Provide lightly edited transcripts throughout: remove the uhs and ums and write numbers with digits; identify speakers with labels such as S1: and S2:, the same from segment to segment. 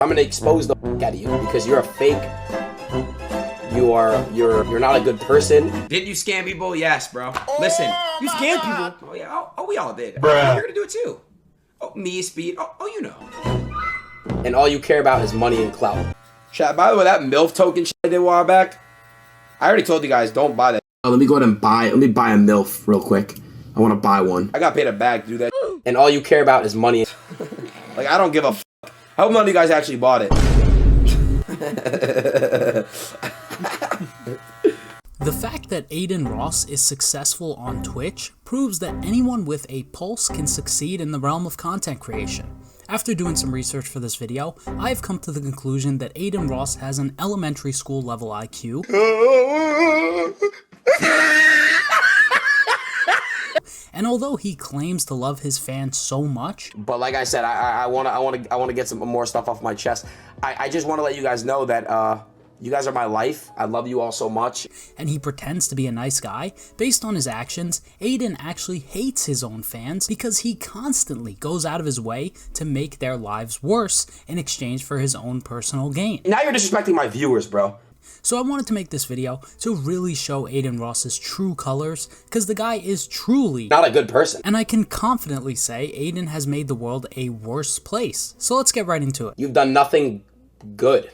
S1: I'm gonna expose the f*** out of you because you're a fake. You're not a good person. Did you scam people? Yes, bro. Listen, you scam people. Oh yeah. Oh, we all did. Bruh. You're gonna do it too. Oh, me, Speed. Oh, you know. And all you care about is money and clout. Chat. By the way, that MILF token shit I did a while back. I already told you guys, don't buy that. Oh, let me go ahead and buy. Let me buy a MILF real quick. I want to buy one. I got paid a bag to do that. And all you care about is money. Like, I don't give a f***. I hope none of you guys actually bought it.
S2: The fact that Adin Ross is successful on Twitch proves that anyone with a pulse can succeed in the realm of content creation. After doing some research for this video, I've come to the conclusion that Adin Ross has an elementary school level IQ. And although he claims to love his fans so much,
S1: but like I said, I want to get some more stuff off my chest. I just want to let you guys know that you guys are my life. I love you all so much.
S2: And he pretends to be a nice guy. Based on his actions, Adin actually hates his own fans because he constantly goes out of his way to make their lives worse in exchange for his own personal gain.
S1: Now you're disrespecting my viewers, bro.
S2: So I wanted to make this video to really show Adin Ross's true colors, because the guy is truly
S1: not a good person.
S2: And I can confidently say Adin has made the world a worse place. So let's get right into it.
S1: You've done nothing good.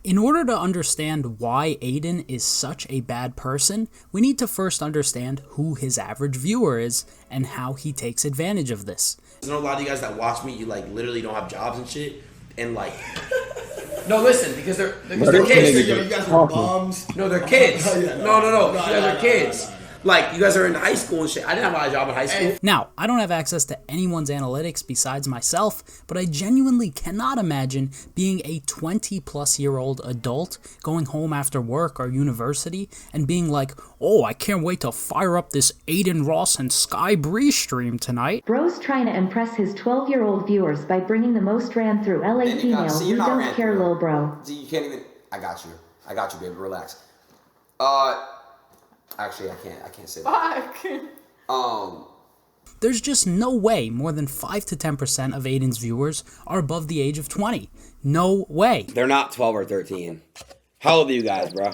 S2: In order to understand why Adin is such a bad person, we need to first understand who his average viewer is and how he takes advantage of this.
S1: There's a lot of you guys that watch me, you like literally don't have jobs and shit, and like, no, listen, because they're kids.
S3: You guys are bums.
S1: No, they're kids.
S3: No,
S1: you guys are kids. Like, you guys are in high school and shit. I didn't have a job in high school.
S2: Now, I don't have access to anyone's analytics besides myself, but I genuinely cannot imagine being a 20-plus-year-old adult going home after work or university and being like, oh, I can't wait to fire up this Adin Ross and Sky Bree stream tonight.
S4: Bro's trying to impress his 12-year-old viewers by bringing the most ran through LA females who don't care, lil bro.
S1: See, you can't even... I got you, baby. Relax. Actually, I can't say that.
S2: There's just no way more than 5 to 10% of Adin's viewers are above the age of 20. No way.
S1: They're not 12 or 13. How old are you guys, bro?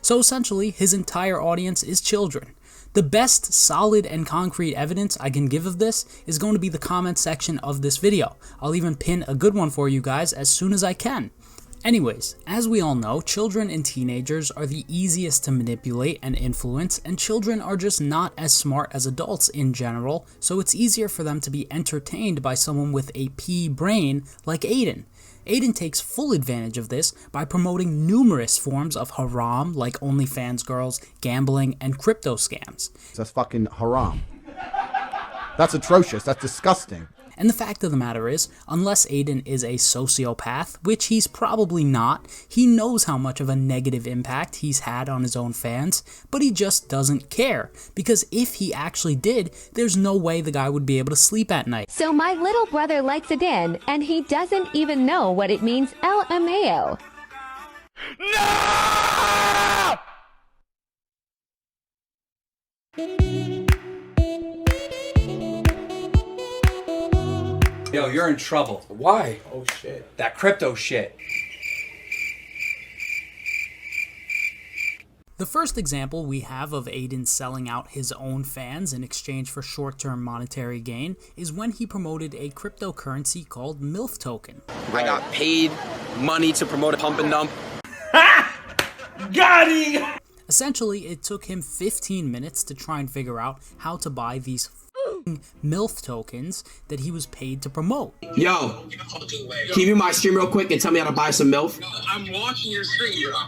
S2: So essentially, his entire audience is children. The best solid and concrete evidence I can give of this is going to be the comment section of this video. I'll even pin a good one for you guys as soon as I can. Anyways, as we all know, children and teenagers are the easiest to manipulate and influence, and children are just not as smart as adults in general, so it's easier for them to be entertained by someone with a pea brain like Adin. Adin takes full advantage of this by promoting numerous forms of haram like OnlyFans girls, gambling, and crypto scams.
S3: That's fucking haram. That's atrocious. That's disgusting.
S2: And the fact of the matter is, unless Adin is a sociopath, which he's probably not, he knows how much of a negative impact he's had on his own fans, but he just doesn't care, because if he actually did, there's no way the guy would be able to sleep at night.
S5: So my little brother likes Adin, and he doesn't even know what it means LMAO.
S1: No!
S6: Yo, you're in trouble.
S1: Why?
S6: Oh shit. That crypto shit.
S2: The first example we have of Adin selling out his own fans in exchange for short-term monetary gain is when he promoted a cryptocurrency called milftoken.
S1: I got paid money to promote a pump and dump.
S6: Got him!
S2: Essentially, it took him 15 minutes to try and figure out how to buy these MILF tokens that he was paid to promote.
S1: Yo, can you view my stream real quick and tell me how to buy some MILF?
S7: I'm watching your stream, bro.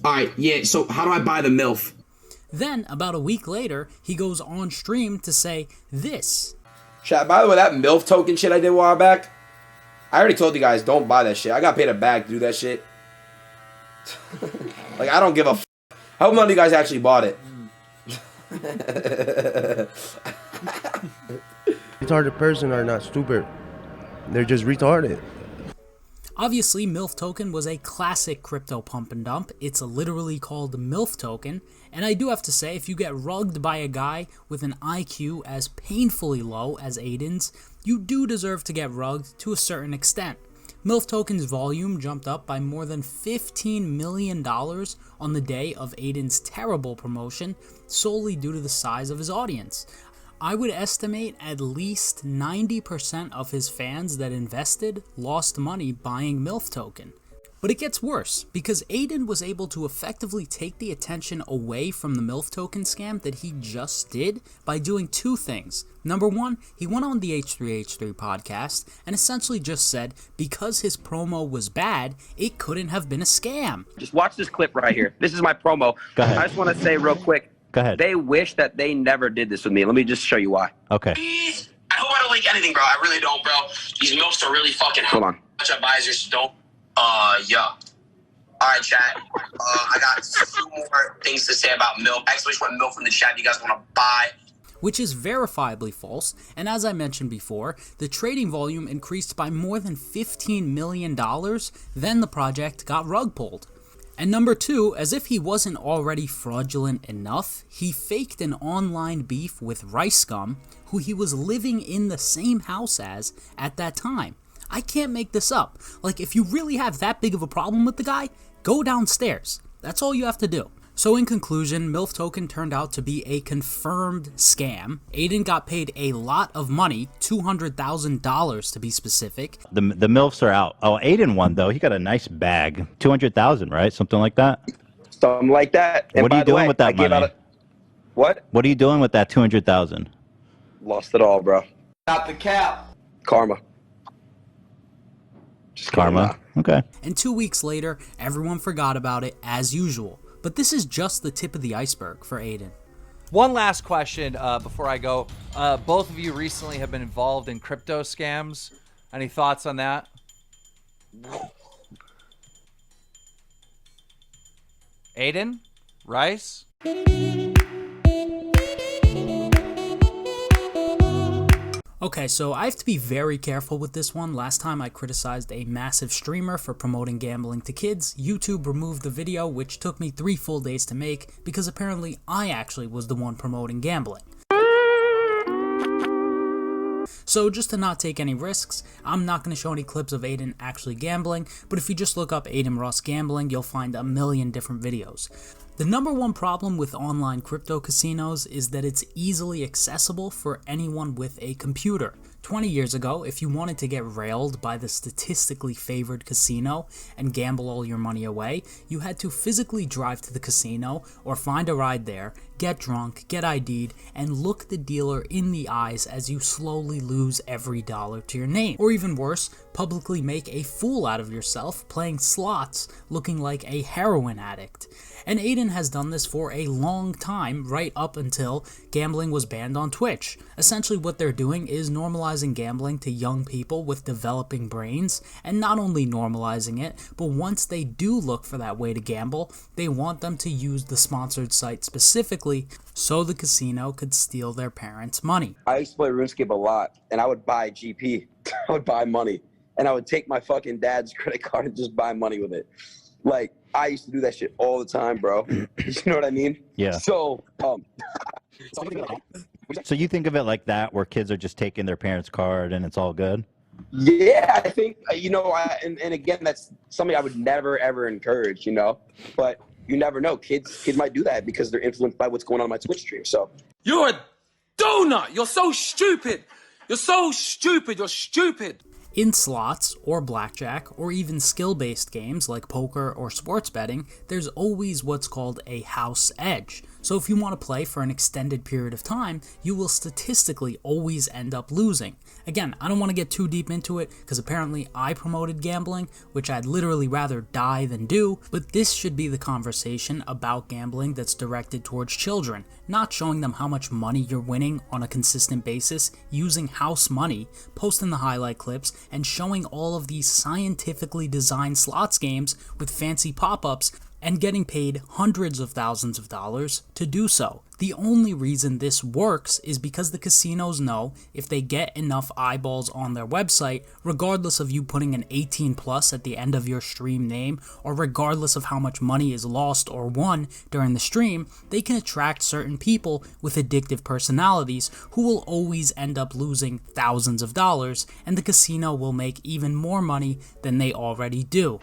S1: Alright, yeah, so how do I buy the MILF?
S2: Then, about a week later, he goes on stream to say this.
S1: Chat, by the way, that MILF token shit I did a while back, I already told you guys, don't buy that shit. I got paid a bag to do that shit. Like, I don't give a f***. I hope none of you guys actually bought it.
S8: Retarded person are not stupid. They're just retarded.
S2: Obviously, milftoken was a classic crypto pump and dump. It's literally called milftoken, and I do have to say, if you get rugged by a guy with an IQ as painfully low as Adin's, you do deserve to get rugged to a certain extent. milftoken's volume jumped up by more than $15 million on the day of Adin's terrible promotion, solely due to the size of his audience. I would estimate at least 90% of his fans that invested lost money buying milftoken. But it gets worse, because Adin was able to effectively take the attention away from the milftoken scam that he just did by doing two things. Number one, he went on the H3H3 podcast and essentially just said because his promo was bad, it couldn't have been a scam.
S8: Just watch this clip right here. This is my promo.
S9: Go ahead.
S8: I just want to say real quick.
S9: Go ahead.
S8: They wish that they never did this with me. Let me just show you why.
S9: Okay.
S7: Please. I hope I don't leak anything, bro. I really don't, bro. These milfs are really fucking
S8: Hold on.
S7: much advisors don't. Yeah. All right, chat. I got two more things to say about milk. Actually, just want milk from the chat you guys want to buy.
S2: Which is verifiably false, and as I mentioned before, the trading volume increased by more than $15 million, then the project got rug pulled. And number two, as if he wasn't already fraudulent enough, he faked an online beef with Rice Scum, who he was living in the same house as at that time. I can't make this up. Like, if you really have that big of a problem with the guy, go downstairs. That's all you have to do. So in conclusion, milftoken turned out to be a confirmed scam. Adin got paid a lot of money, $200,000 to be specific.
S9: The MILFs are out. Oh, Adin won, though. He got a nice bag. $200,000, right? Something like that?
S8: Something like that. And
S9: what are you doing with that money?
S8: What?
S9: What are you doing with that $200,000?
S8: Lost it all, bro.
S7: Not the cap.
S8: Karma. Just
S9: Karma? Okay.
S2: And 2 weeks later, everyone forgot about it as usual. But this is just the tip of the iceberg for Adin.
S6: One last question before I go. Both of you recently have been involved in crypto scams. Any thoughts on that? Adin? Rice?
S2: Okay, so I have to be very careful with this one. Last time I criticized a massive streamer for promoting gambling to kids, YouTube removed the video, which took me 3 full days to make because apparently I actually was the one promoting gambling. So just to not take any risks, I'm not going to show any clips of Adin actually gambling, but if you just look up Adin Ross gambling, you'll find a million different videos. The number one problem with online crypto casinos is that it's easily accessible for anyone with a computer. 20 years ago, if you wanted to get railed by the statistically favored casino and gamble all your money away, you had to physically drive to the casino or find a ride there, get drunk, get ID'd, and look the dealer in the eyes as you slowly lose every dollar to your name. Or even worse, publicly make a fool out of yourself playing slots looking like a heroin addict. And Adin has done this for a long time, right up until gambling was banned on Twitch. Essentially what they're doing is normalizing gambling to young people with developing brains, and not only normalizing it, but once they do look for that way to gamble, they want them to use the sponsored site specifically so the casino could steal their parents' money.
S8: I used to play RuneScape a lot, and I would buy GP. I would buy money, and I would take my fucking dad's credit card and just buy money with it. Like, I used to do that shit all the time, bro. You know what I mean?
S9: Yeah.
S8: So,
S9: So you think of it like that, where kids are just taking their parents' card and it's all good?
S8: yeah, I think, and again, that's something I would never, ever encourage, but you never know. Kids might do that because they're influenced by what's going on my Twitch stream. So
S10: you're a donut. You're so stupid. You're so stupid. You're stupid.
S2: In slots, or blackjack, or even skill-based games like poker or sports betting, there's always what's called a house edge. So if you want to play for an extended period of time, you will statistically always end up losing. Again, I don't want to get too deep into it, because apparently I promoted gambling, which I'd literally rather die than do, but this should be the conversation about gambling that's directed towards children, not showing them how much money you're winning on a consistent basis, using house money, posting the highlight clips, and showing all of these scientifically designed slots games with fancy pop-ups, and getting paid hundreds of thousands of dollars to do so. The only reason this works is because the casinos know if they get enough eyeballs on their website, regardless of you putting an 18 plus at the end of your stream name, or regardless of how much money is lost or won during the stream, they can attract certain people with addictive personalities who will always end up losing thousands of dollars, and the casino will make even more money than they already do.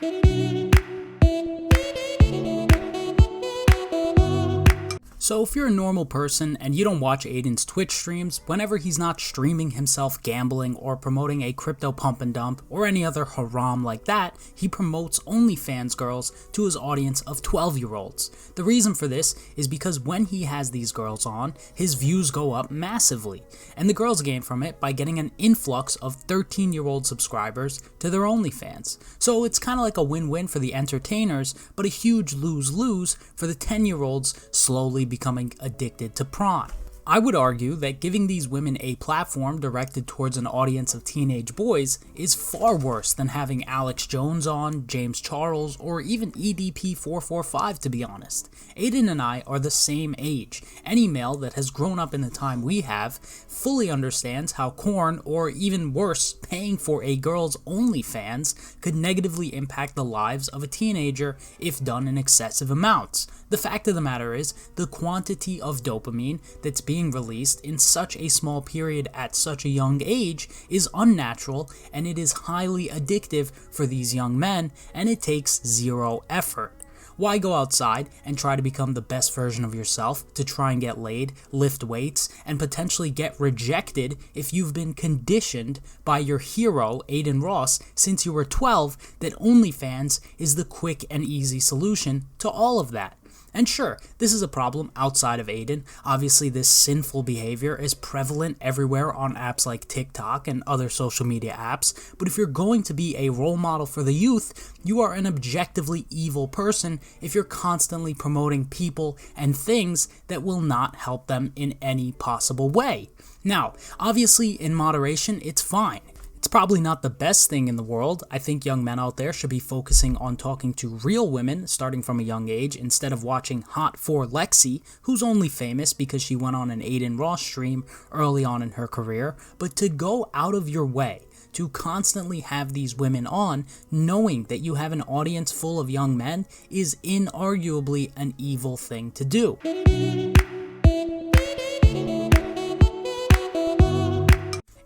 S2: So if you're a normal person and you don't watch Adin's Twitch streams, whenever he's not streaming himself gambling or promoting a crypto pump and dump or any other haram like that, he promotes OnlyFans girls to his audience of 12-year-olds. The reason for this is because when he has these girls on, his views go up massively, and the girls gain from it by getting an influx of 13-year-old subscribers to their OnlyFans. So it's kind of like a win-win for the entertainers, but a huge lose-lose for the 10-year-olds slowly becoming addicted to prawn. I would argue that giving these women a platform directed towards an audience of teenage boys is far worse than having Alex Jones on, James Charles, or even EDP445, to be honest. Adin and I are the same age. Any male that has grown up in the time we have fully understands how corn, or even worse, paying for a girl's OnlyFans, could negatively impact the lives of a teenager if done in excessive amounts. The fact of the matter is, the quantity of dopamine that's being released in such a small period at such a young age is unnatural, and it is highly addictive for these young men, and it takes zero effort. Why go outside and try to become the best version of yourself to try and get laid, lift weights, and potentially get rejected if you've been conditioned by your hero, Adin Ross, since you were 12, that OnlyFans is the quick and easy solution to all of that? And sure, this is a problem outside of Adin. Obviously, this sinful behavior is prevalent everywhere on apps like TikTok and other social media apps, but if you're going to be a role model for the youth, you are an objectively evil person if you're constantly promoting people and things that will not help them in any possible way. Now, obviously, in moderation, it's fine. It's probably not the best thing in the world. I think young men out there should be focusing on talking to real women starting from a young age instead of watching Hot for Lexi, who's only famous because she went on an Adin Ross stream early on in her career. But to go out of your way to constantly have these women on, knowing that you have an audience full of young men, is inarguably an evil thing to do.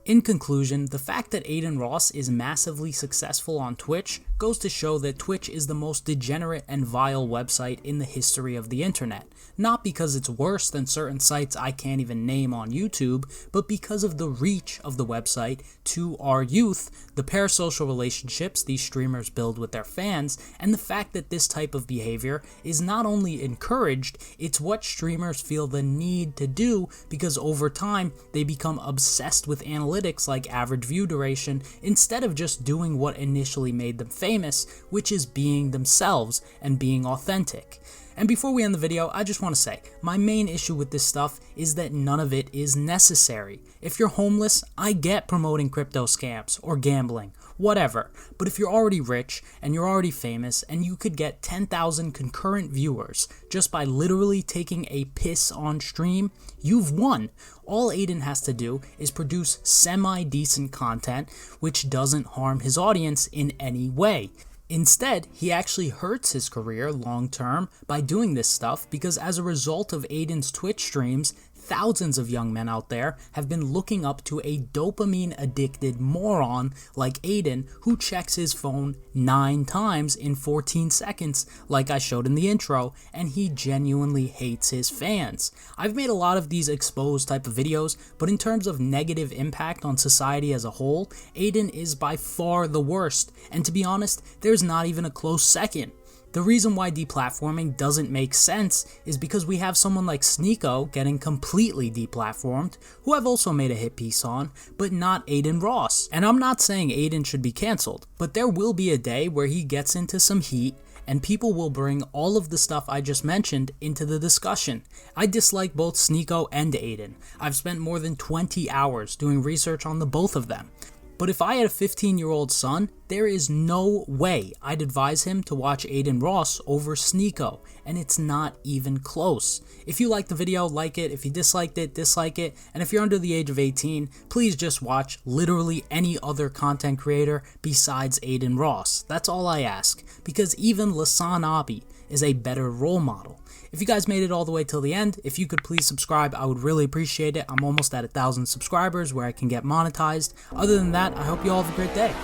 S2: In conclusion, the fact that Adin Ross is massively successful on Twitch goes to show that Twitch is the most degenerate and vile website in the history of the internet. Not because it's worse than certain sites I can't even name on YouTube, but because of the reach of the website to our youth, the parasocial relationships these streamers build with their fans, and the fact that this type of behavior is not only encouraged, it's what streamers feel the need to do because over time they become obsessed with analytics like average view duration instead of just doing what initially made them famous, which is being themselves and being authentic. And before we end the video, I just want to say, my main issue with this stuff is that none of it is necessary. If you're homeless, I get promoting crypto scams or gambling, whatever. But if you're already rich and you're already famous and you could get 10,000 concurrent viewers just by literally taking a piss on stream, you've won. All Adin has to do is produce semi-decent content which doesn't harm his audience in any way. Instead, he actually hurts his career long term by doing this stuff because as a result of Adin's Twitch streams, thousands of young men out there have been looking up to a dopamine-addicted moron like Adin who checks his phone 9 times in 14 seconds like I showed in the intro, and he genuinely hates his fans. I've made a lot of these exposed type of videos, but in terms of negative impact on society as a whole, Adin is by far the worst, and to be honest, there's not even a close second. The reason why deplatforming doesn't make sense is because we have someone like Sneeko getting completely deplatformed, who I've also made a hit piece on, but not Adin Ross. And I'm not saying Adin should be cancelled, but there will be a day where he gets into some heat and people will bring all of the stuff I just mentioned into the discussion. I dislike both Sneeko and Adin. I've spent more than 20 hours doing research on the both of them. But if I had a 15-year-old son, there is no way I'd advise him to watch Adin Ross over Sneeko, and it's not even close. If you liked the video, like it. If you disliked it, dislike it. And if you're under the age of 18, please just watch literally any other content creator besides Adin Ross. That's all I ask, because even Lasan Abi is a better role model. If you guys made it all the way till the end, if you could please subscribe, I would really appreciate it. I'm almost at 1,000 subscribers where I can get monetized. Other than that, I hope you all have a great day.